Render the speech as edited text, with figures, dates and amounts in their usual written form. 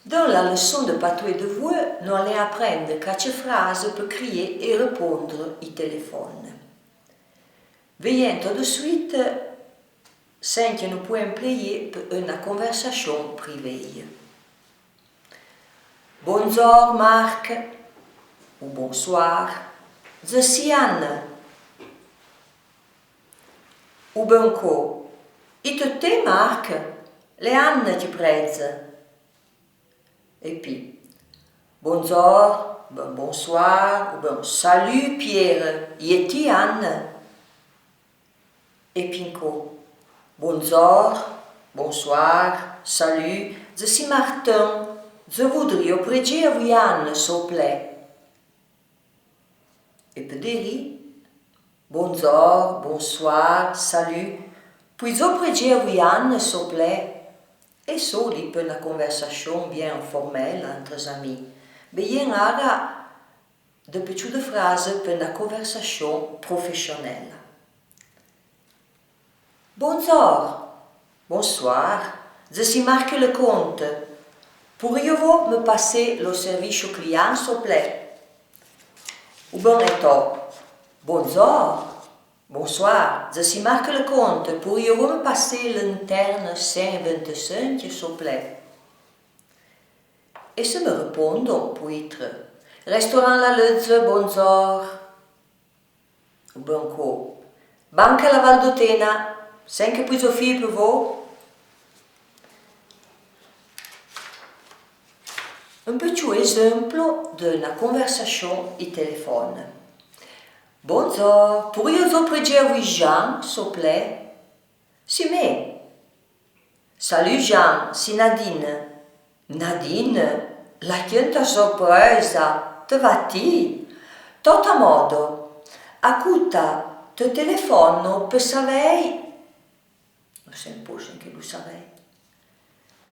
Dans la leçon de patois de voix, nous allons apprendre quelques phrases pour crier et répondre au téléphone. Veillons tout de suite sans que nous puissions plier pour une conversation privée. Bonjour Marc, ou bonsoir, je suis Anne. Ou banco, et te Marc, le Anne ti prête. Et puis, bonjour, bonsoir, ou ben salut Pierre, et ti Anne. Et pinco, bonjour, bonsoir, salut, je suis Martin, je voudrais auprès vous Anne, s'il vous plaît. Et puis dire, bonjour, bonsoir, salut, puis auprès vous Anne, s'il vous plaît. Et ça, il peut une conversation bien informelle entre amis. Mais il y a de petites phrases pour une conversation professionnelle. Bonjour, bonsoir, je suis Marc Lecomte. Pourriez-vous me passer le service au client, s'il vous plaît? Ou bien bonjour, bonsoir, je suis Marc Lecomte. Pourriez-vous me passer l'interne 125, s'il vous plaît? Et se me répondent, peut-être, restaurant La Luz, bonjour. Ou bien Banca La Valdotena, 5 puis au fil pour vous. Un petit exemple d'une conversation au téléphone. Bonjour, pourriez-vous prendre vous Jean, s'il vous plaît? C'est moi. Salut Jean, c'est Nadine. Nadine, la chienta sorpresa, te va-ti? Tutto a modo. Ascolta, te telefono per sapere. Non sei un po' che lo sapere.